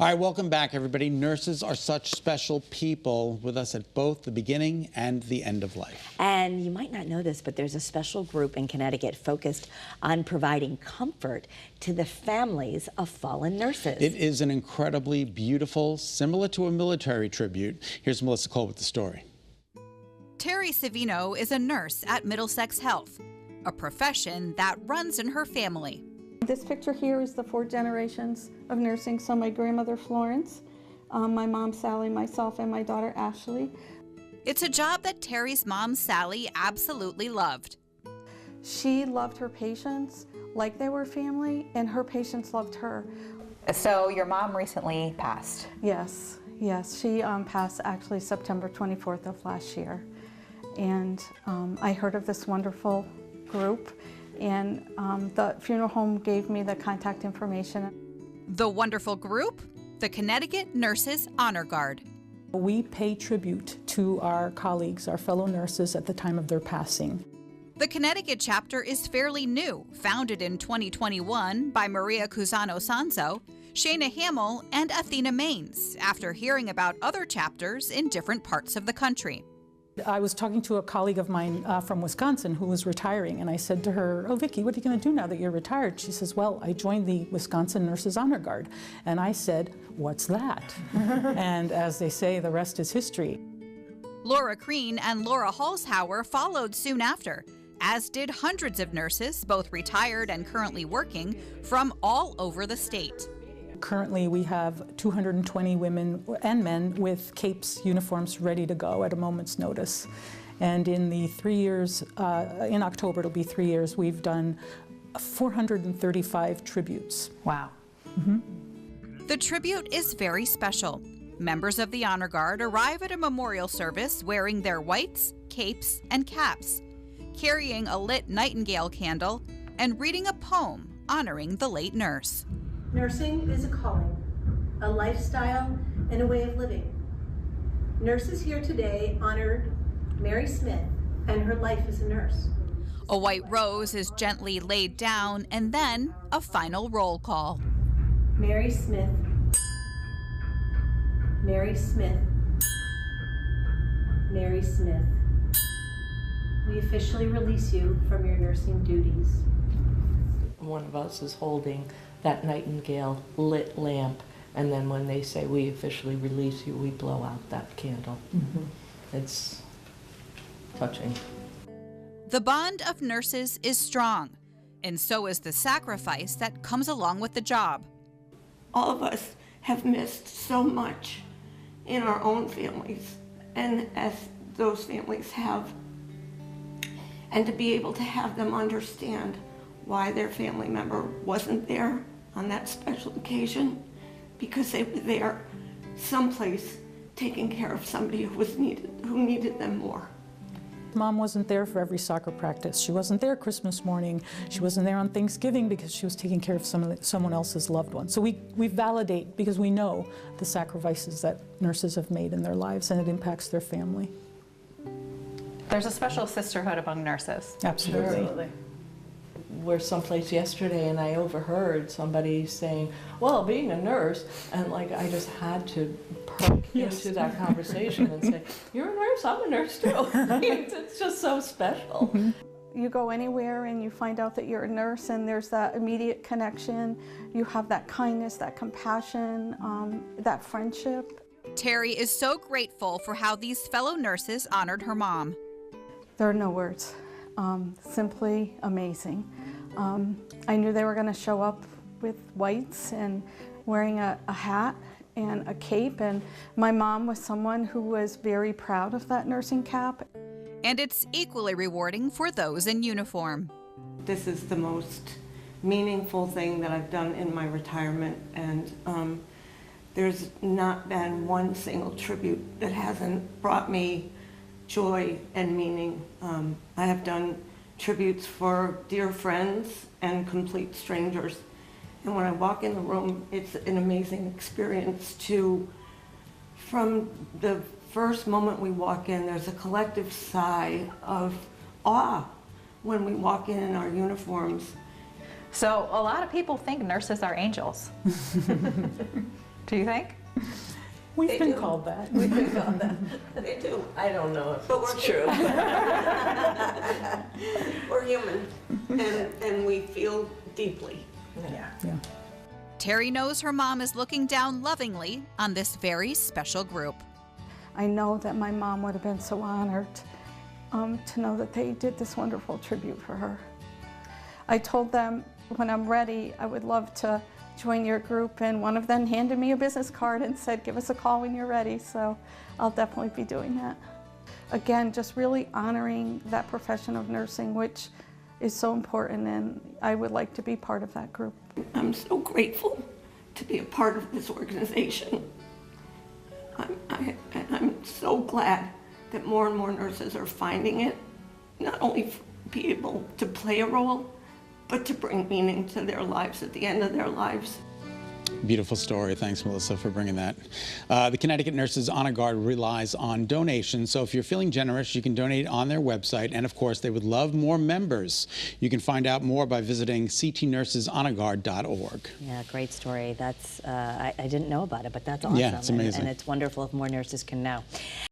All right, welcome back, everybody. Nurses are such special people with us at both the beginning and the end of life. And you might not know this, but there's a special group in Connecticut focused on providing comfort to the families of fallen nurses. It is an incredibly beautiful, similar to a military tribute. Here's Melissa Cole with the story. Terry Savino is a nurse at Middlesex Health, a profession that runs in her family. This picture here is the 4 generations of nursing. So my grandmother Florence, my mom Sally, myself, and my daughter Ashley. It's a job that Terry's mom Sally absolutely loved. She loved her patients like they were family, and her patients loved her. So your mom recently passed? Yes, yes. She passed actually September 24th of last year. And I heard of this wonderful group, and the funeral home gave me the contact information. The wonderful group, the Connecticut Nurses Honor Guard. We pay tribute to our colleagues, our fellow nurses, at the time of their passing. The Connecticut chapter is fairly new, founded in 2021 by Maria Cusano Sanzo, Shayna Hamill, and Athena Maines, after hearing about other chapters in different parts of the country. I was talking to a colleague of mine from Wisconsin who was retiring, and I said to her, "Oh, Vicki, what are you going to do now that you're retired?" She says, "Well, I joined the Wisconsin Nurses Honor Guard." And I said, "What's that?" And as they say, the rest is history. Laura Crean and Laura Halshauer followed soon after, as did hundreds of nurses, both retired and currently working, from all over the state. Currently, we have 220 women and men with capes, uniforms ready to go at a moment's notice. And in the 3 years, in October, it'll be 3 years, we've done 435 tributes. Wow. Mm-hmm. The tribute is very special. Members of the Honor Guard arrive at a memorial service wearing their whites, capes, and caps, carrying a lit nightingale candle, and reading a poem honoring the late nurse. Nursing is a calling, a lifestyle, and a way of living. Nurses here today honored Mary Smith and her life as a nurse. A white rose is gently laid down, and then a final roll call. Mary Smith. Mary Smith. Mary Smith. We officially release you from your nursing duties. One of us is holding that nightingale lit lamp, and then when they say we officially release you, we blow out that candle. Mm-hmm. It's touching. The bond of nurses is strong, and so is the sacrifice that comes along with the job. All of us have missed so much in our own families, and as those families have, and to be able to have them understand why their family member wasn't there on that special occasion, because they were there someplace taking care of somebody who needed them more. Mom wasn't there for every soccer practice. She wasn't there Christmas morning. She wasn't there on Thanksgiving because she was taking care of someone else's loved one. So we validate, because we know the sacrifices that nurses have made in their lives, and it impacts their family. There's a special sisterhood among nurses. Absolutely. Absolutely. We're someplace yesterday, and I overheard somebody saying, "Well, being a nurse," and like I just had to perk Yes. into that conversation and say, "You're a nurse, I'm a nurse too." It's just so special. Mm-hmm. You go anywhere and you find out that you're a nurse, and there's that immediate connection. You have that kindness, that compassion, that friendship. Terry is so grateful for how these fellow nurses honored her mom. There are no words. Simply amazing. I knew they were going to show up with whites and wearing a hat and a cape, and my mom was someone who was very proud of that nursing cap. And it's equally rewarding for those in uniform. This is the most meaningful thing that I've done in my retirement, and there's not been one single tribute that hasn't brought me joy and meaning. I have done tributes for dear friends and complete strangers. And when I walk in the room, it's an amazing experience from the first moment we walk in, there's a collective sigh of awe when we walk in our uniforms. So a lot of people think nurses are angels. Do you think? We've They been do. called that. We've been called that. They do. I don't know if it's true. We're human, and we feel deeply. Yeah. Yeah. Terry knows her mom is looking down lovingly on this very special group. I know that my mom would have been so honored to know that they did this wonderful tribute for her. I told them when I'm ready, I would love to join your group, and one of them handed me a business card and said, give us a call when you're ready, so I'll definitely be doing that. Again, just really honoring that profession of nursing, which is so important, and I would like to be part of that group. I'm so grateful to be a part of this organization. I'm so glad that more and more nurses are finding it, not only to be able to play a role, but to bring meaning to their lives at the end of their lives. Beautiful story. Thanks, Melissa, for bringing that. The Connecticut Nurses Honor Guard relies on donations, so if you're feeling generous, you can donate on their website, and of course, they would love more members. You can find out more by visiting ctnurseshonorguard.org. Yeah, great story. That's I didn't know about it, but that's awesome. Yeah, it's amazing. And it's wonderful if more nurses can know.